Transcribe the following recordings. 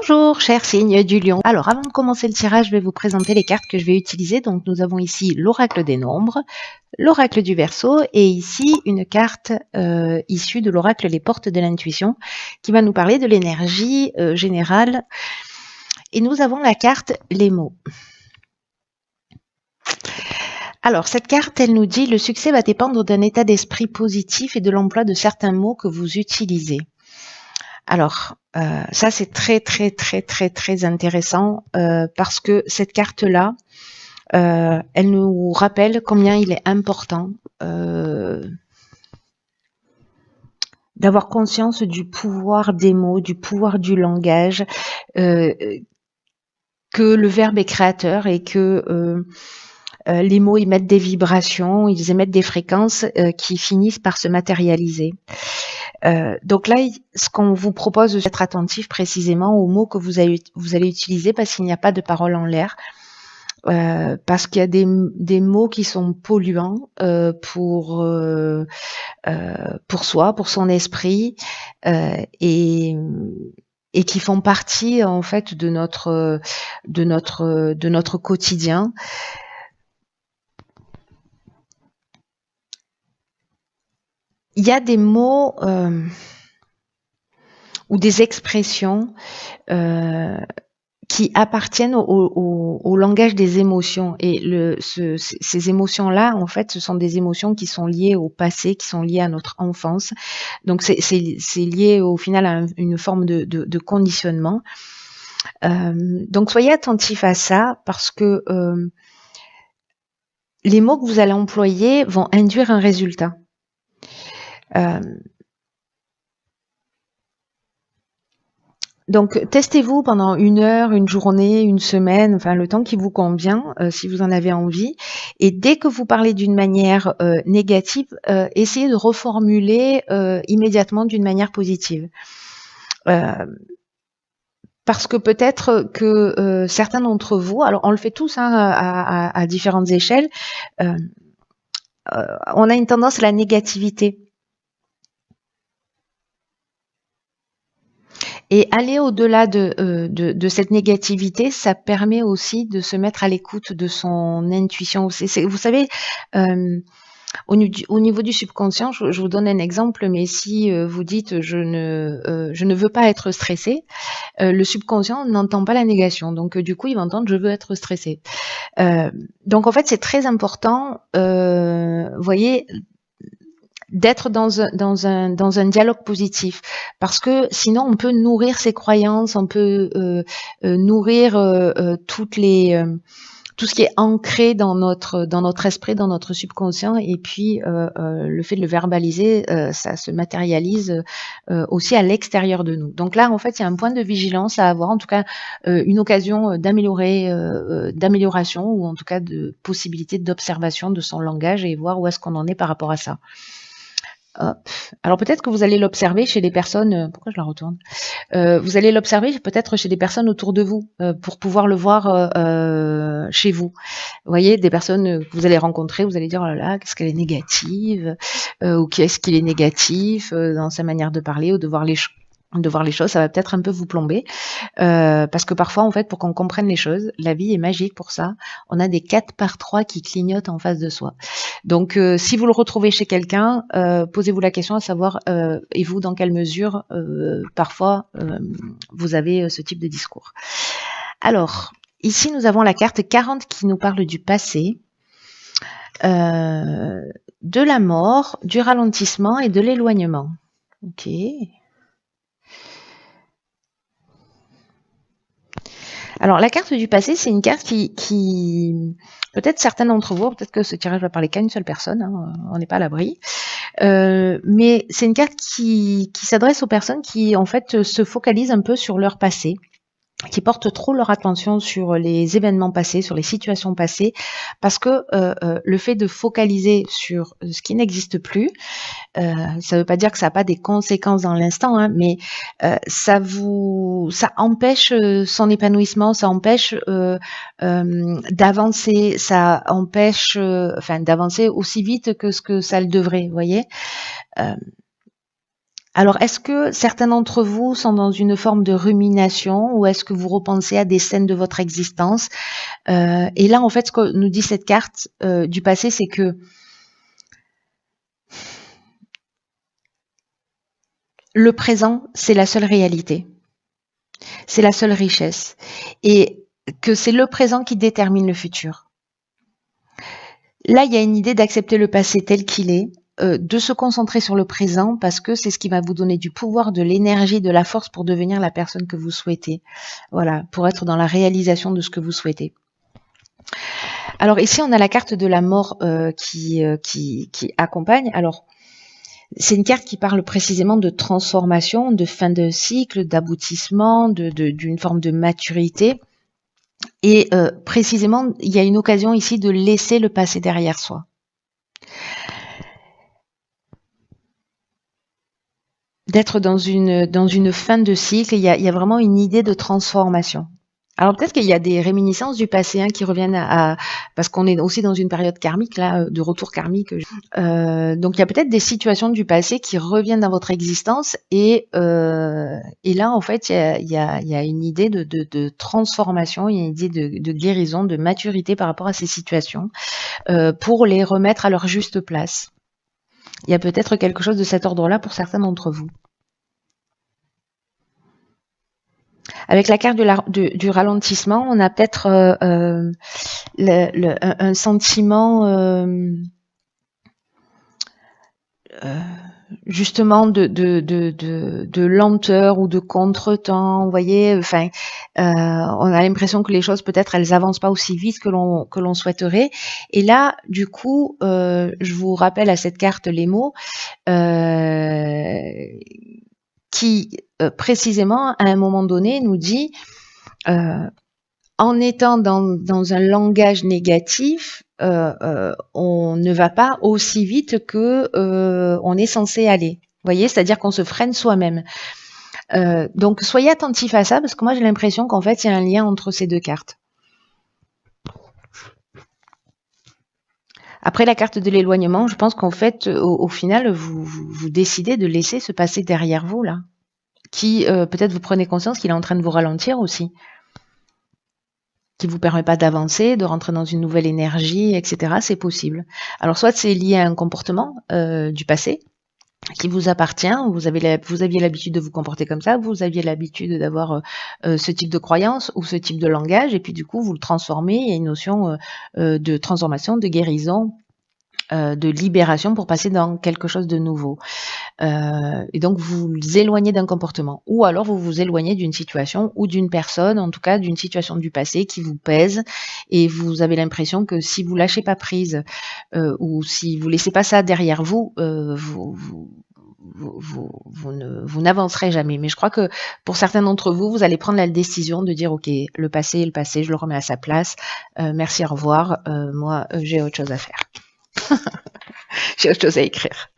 Bonjour, cher signe du lion. Alors, avant de commencer le tirage, je vais vous présenter les cartes que je vais utiliser. Donc, nous avons ici l'oracle des nombres, l'oracle du Verseau et ici une carte issue de l'oracle Les Portes de l'Intuition qui va nous parler de l'énergie générale. Et nous avons la carte Les mots. Alors, cette carte, elle nous dit « Le succès va dépendre d'un état d'esprit positif et de l'emploi de certains mots que vous utilisez ». Alors, ça c'est très intéressant parce que cette carte-là, elle nous rappelle combien il est important d'avoir conscience du pouvoir des mots, du pouvoir du langage, que le verbe est créateur et que les mots émettent des vibrations, ils émettent des fréquences qui finissent par se matérialiser. Donc là, ce qu'on vous propose, c'est d'être attentif précisément aux mots que vous allez utiliser parce qu'il n'y a pas de parole en l'air. Parce qu'il y a des mots qui sont polluants pour soi, pour son esprit, et qui font partie en fait de notre quotidien. Il y a des mots ou des expressions qui appartiennent au langage des émotions. Et ces émotions-là, en fait, ce sont des émotions qui sont liées au passé, qui sont liées à notre enfance. Donc, c'est lié au final à une forme de conditionnement. Donc, soyez attentifs à ça parce que les mots que vous allez employer vont induire un résultat. Donc, testez-vous pendant 1 heure, une journée, une semaine, enfin le temps qui vous convient, si vous en avez envie. Et dès que vous parlez d'une manière négative, essayez de reformuler immédiatement d'une manière positive. Parce que peut-être que certains d'entre vous, alors on le fait tous hein, à différentes échelles, on a une tendance à la négativité. Et aller au-delà de cette négativité, ça permet aussi de se mettre à l'écoute de son intuition. Vous savez, au niveau du subconscient, je vous donne un exemple, mais si vous dites je ne veux pas être stressé, le subconscient n'entend pas la négation. Donc du coup, il va entendre je veux être stressé. Donc en fait, c'est très important, vous voyez, d'être dans un dialogue positif parce que sinon on peut nourrir ses croyances, on peut nourrir tout ce qui est ancré dans notre esprit, dans notre subconscient et puis le fait de le verbaliser, ça se matérialise aussi à l'extérieur de nous. Donc là en fait il y a un point de vigilance à avoir, en tout cas une occasion d'amélioration ou en tout cas de possibilité d'observation de son langage et voir où est-ce qu'on en est par rapport à ça. Hop. Alors peut-être que vous allez l'observer chez des personnes. Pourquoi je la retourne? Vous allez l'observer peut-être chez des personnes autour de vous pour pouvoir le voir chez vous. Vous voyez, des personnes que vous allez rencontrer, vous allez dire oh là là, qu'est-ce qu'elle est négative ou qu'est-ce qu'il est négatif dans sa manière de parler ou de voir les choses, ça va peut-être un peu vous plomber parce que parfois en fait pour qu'on comprenne les choses, la vie est magique pour ça, on a des 4x3 qui clignotent en face de soi. Donc si vous le retrouvez chez quelqu'un, posez-vous la question à savoir et vous dans quelle mesure parfois vous avez ce type de discours. Alors ici nous avons la carte 40 qui nous parle du passé, de la mort, du ralentissement et de l'éloignement. Ok. Alors, la carte du passé, c'est une carte qui peut-être certains d'entre vous, peut-être que ce tirage va parler qu'à une seule personne, hein, on n'est pas à l'abri, mais c'est une carte qui s'adresse aux personnes qui, en fait, se focalisent un peu sur leur passé, qui portent trop leur attention sur les événements passés, sur les situations passées, parce que le fait de focaliser sur ce qui n'existe plus, ça ne veut pas dire que ça n'a pas des conséquences dans l'instant, hein, mais ça empêche son épanouissement, ça empêche d'avancer, ça empêche d'avancer aussi vite que ce que ça le devrait, vous voyez. Alors, est-ce que certains d'entre vous sont dans une forme de rumination ou est-ce que vous repensez à des scènes de votre existence? Et là, en fait, ce que nous dit cette carte du passé, c'est que le présent, c'est la seule réalité. C'est la seule richesse. Et que c'est le présent qui détermine le futur. Là, il y a une idée d'accepter le passé tel qu'il est, de se concentrer sur le présent parce que c'est ce qui va vous donner du pouvoir, de l'énergie, de la force pour devenir la personne que vous souhaitez. Voilà, pour être dans la réalisation de ce que vous souhaitez. Alors ici, on a la carte de la mort qui accompagne. Alors, c'est une carte qui parle précisément de transformation, de fin de cycle, d'aboutissement, d'une forme de maturité. Et précisément, il y a une occasion ici de laisser le passé derrière soi. D'être dans une fin de cycle, il y a vraiment une idée de transformation. Alors peut-être qu'il y a des réminiscences du passé qui reviennent parce qu'on est aussi dans une période karmique là, de retour karmique. Donc il y a peut-être des situations du passé qui reviennent dans votre existence et là en fait il y a une idée de transformation, il y a une idée de guérison, de maturité par rapport à ces situations pour les remettre à leur juste place. Il y a peut-être quelque chose de cet ordre-là pour certains d'entre vous. Avec la carte du ralentissement, on a peut-être un sentiment justement de lenteur ou de contretemps. Vous voyez, enfin, on a l'impression que les choses peut-être elles avancent pas aussi vite que l'on souhaiterait. Et là, du coup, je vous rappelle à cette carte les mots qui précisément à un moment donné nous dit en étant dans un langage négatif, on ne va pas aussi vite que on est censé aller. Vous voyez, c'est-à-dire qu'on se freine soi-même. Donc soyez attentifs à ça parce que moi j'ai l'impression qu'en fait il y a un lien entre ces deux cartes. Après la carte de l'éloignement, je pense qu'en fait, au final, vous décidez de laisser ce passé derrière vous, là. Qui, peut-être vous prenez conscience qu'il est en train de vous ralentir aussi. Qui vous permet pas d'avancer, de rentrer dans une nouvelle énergie, etc. C'est possible. Alors, soit c'est lié à un comportement du passé qui vous appartient, vous aviez l'habitude de vous comporter comme ça, vous aviez l'habitude d'avoir ce type de croyance ou ce type de langage, et puis du coup, vous le transformez, il y a une notion de transformation, de guérison, de libération pour passer dans quelque chose de nouveau. Et donc, vous vous éloignez d'un comportement. Ou alors, vous vous éloignez d'une situation ou d'une personne, en tout cas d'une situation du passé qui vous pèse. Et vous avez l'impression que si vous lâchez pas prise ou si vous laissez pas ça derrière vous, vous n'avancerez jamais. Mais je crois que pour certains d'entre vous, vous allez prendre la décision de dire, OK, le passé est le passé, je le remets à sa place. Merci, au revoir. Moi, j'ai autre chose à faire. J'ai autre chose à écrire.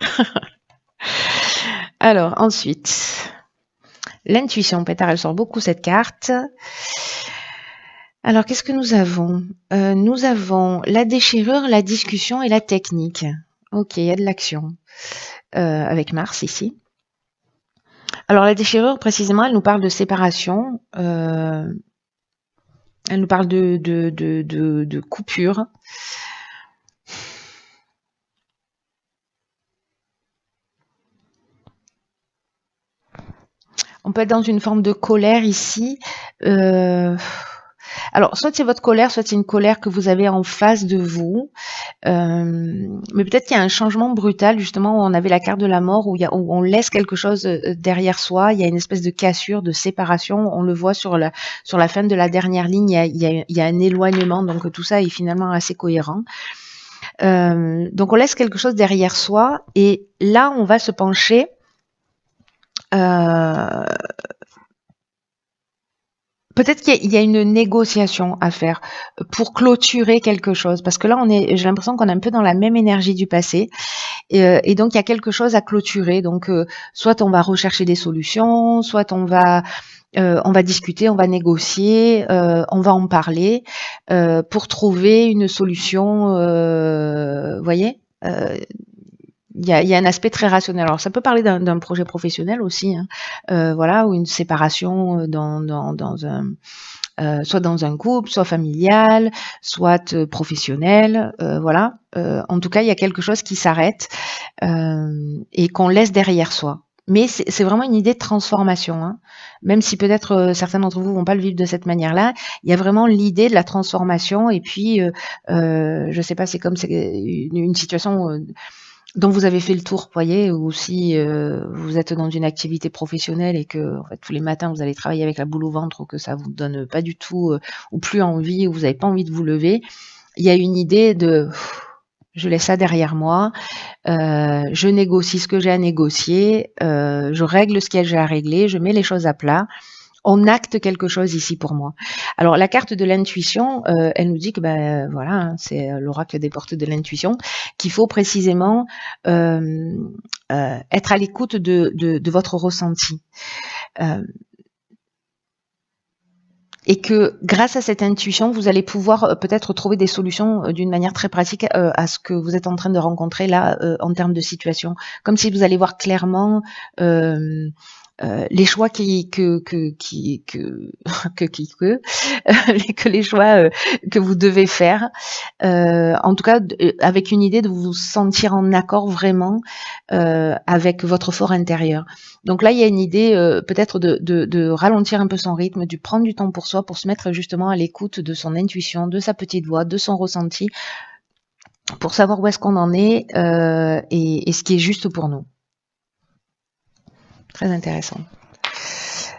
Alors, ensuite, l'intuition. Pétard, elle sort beaucoup cette carte. Alors, qu'est-ce que nous avons nous avons la déchirure, la discussion et la technique. Ok, il y a de l'action. Avec Mars ici. Alors, la déchirure, précisément, elle nous parle de séparation. Elle nous parle de coupure. On peut être dans une forme de colère ici. Alors, soit c'est votre colère, soit c'est une colère que vous avez en face de vous. Mais peut-être qu'il y a un changement brutal, justement, où on avait la carte de la mort, où on laisse quelque chose derrière soi. Il y a une espèce de cassure, de séparation. On le voit sur la fin de la dernière ligne, il y a un éloignement. Donc, tout ça est finalement assez cohérent. Donc, on laisse quelque chose derrière soi. Et là, on va se pencher peut-être qu'il y a une négociation à faire pour clôturer quelque chose, parce que là j'ai l'impression qu'on est un peu dans la même énergie du passé, et donc il y a quelque chose à clôturer. Donc soit on va rechercher des solutions, soit on va discuter, on va négocier, on va en parler pour trouver une solution. Voyez. y a un aspect très rationnel. Alors ça peut parler d'un projet professionnel aussi, hein, voilà, ou une séparation dans un soit dans un couple, soit familial, soit professionnel, voilà. En tout cas, il y a quelque chose qui s'arrête et qu'on laisse derrière soi. Mais c'est vraiment une idée de transformation, hein. Même si peut-être certains d'entre vous vont pas le vivre de cette manière-là, il y a vraiment l'idée de la transformation. Et puis, je sais pas, c'est comme une situation dont vous avez fait le tour, voyez, ou si vous êtes dans une activité professionnelle et que en fait, tous les matins vous allez travailler avec la boule au ventre ou que ça vous donne pas du tout ou plus envie ou vous n'avez pas envie de vous lever, il y a une idée de je laisse ça derrière moi, je négocie ce que j'ai à négocier, je règle ce qu'il y a j'ai à régler, je mets les choses à plat. On acte quelque chose ici pour moi. Alors la carte de l'intuition, elle nous dit que ben voilà, hein, c'est l'oracle des portes de l'intuition, qu'il faut précisément être à l'écoute de votre ressenti. Et que grâce à cette intuition, vous allez pouvoir peut-être trouver des solutions d'une manière très pratique à ce que vous êtes en train de rencontrer là en termes de situation. Comme si vous allez voir clairement les choix que les choix que vous devez faire. En tout cas, avec une idée de vous sentir en accord vraiment avec votre fort intérieur. Donc là, il y a une idée peut-être de ralentir un peu son rythme, de prendre du temps pour soi, pour se mettre justement à l'écoute de son intuition, de sa petite voix, de son ressenti, pour savoir où est-ce qu'on en est et ce qui est juste pour nous. Très intéressant.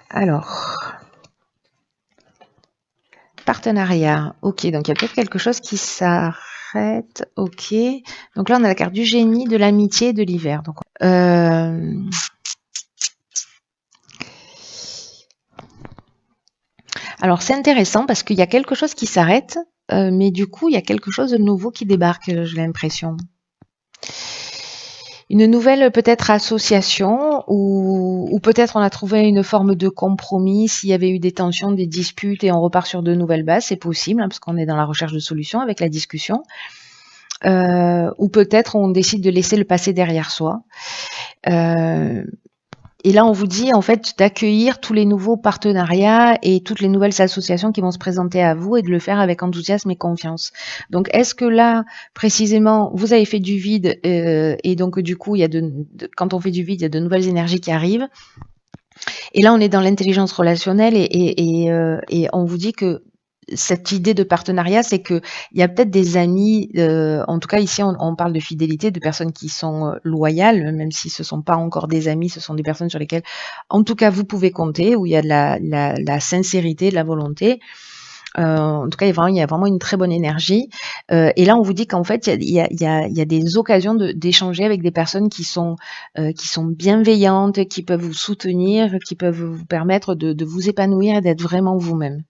Alors, partenariat. Ok, donc il y a peut-être quelque chose qui s'arrête. Ok. Donc là, on a la carte du génie, de l'amitié et de l'hiver. Donc, alors, c'est intéressant parce qu'il y a quelque chose qui s'arrête, mais du coup, il y a quelque chose de nouveau qui débarque, j'ai l'impression. Une nouvelle peut-être association ou peut-être on a trouvé une forme de compromis s'il y avait eu des tensions, des disputes et on repart sur de nouvelles bases, c'est possible, hein, parce qu'on est dans la recherche de solutions avec la discussion. Ou peut-être on décide de laisser le passé derrière soi. Et là, on vous dit en fait d'accueillir tous les nouveaux partenariats et toutes les nouvelles associations qui vont se présenter à vous et de le faire avec enthousiasme et confiance. Donc, est-ce que là, précisément, vous avez fait du vide et donc du coup, il y a quand on fait du vide, il y a de nouvelles énergies qui arrivent. Et là, on est dans l'intelligence relationnelle et on vous dit que cette idée de partenariat, c'est que il y a peut-être des amis, en tout cas ici on parle de fidélité, de personnes qui sont loyales, même si ce sont pas encore des amis, ce sont des personnes sur lesquelles, en tout cas, vous pouvez compter, où il y a de la sincérité, de la volonté. En tout cas, il y a vraiment une très bonne énergie. Et là, on vous dit qu'en fait, il y a des occasions d'échanger avec des personnes qui sont bienveillantes, qui peuvent vous soutenir, qui peuvent vous permettre de vous épanouir et d'être vraiment vous-même.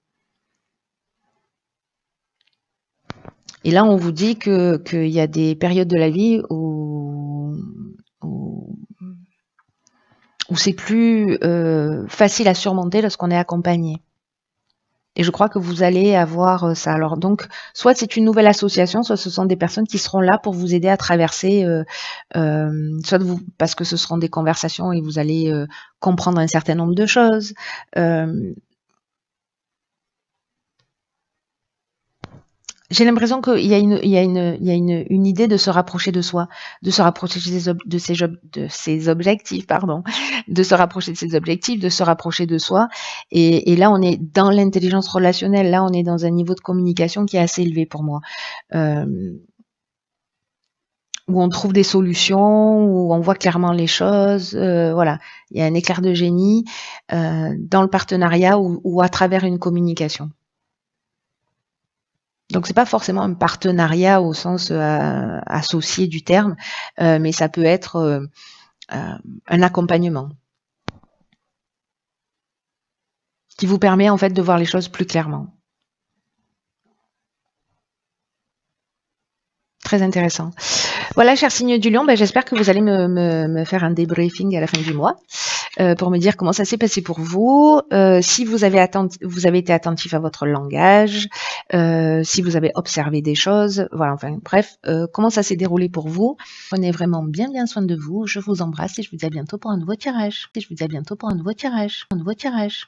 Et là, on vous dit qu'il y a des périodes de la vie où c'est plus facile à surmonter lorsqu'on est accompagné. Et je crois que vous allez avoir ça. Alors donc, soit c'est une nouvelle association, soit ce sont des personnes qui seront là pour vous aider à traverser, soit parce que ce seront des conversations et vous allez comprendre un certain nombre de choses. J'ai l'impression qu'il y a une idée de se rapprocher de soi, de se rapprocher de ses objectifs, pardon, de se rapprocher de ses objectifs, de se rapprocher de soi. Et là, on est dans l'intelligence relationnelle. Là, on est dans un niveau de communication qui est assez élevé pour moi. Où on trouve des solutions, où on voit clairement les choses. Voilà, il y a un éclair de génie dans le partenariat ou à travers une communication. Donc c'est pas forcément un partenariat au sens associé du terme, mais ça peut être un accompagnement qui vous permet en fait de voir les choses plus clairement. Très intéressant. Voilà, cher signe du lion, j'espère que vous allez me faire un débriefing à la fin du mois. pour me dire comment ça s'est passé pour vous, si vous avez été attentif à votre langage, si vous avez observé des choses, voilà, enfin bref, comment ça s'est déroulé pour vous. Prenez vraiment bien soin de vous. Je vous embrasse et je vous dis à bientôt pour un nouveau tirage. Un nouveau tirage.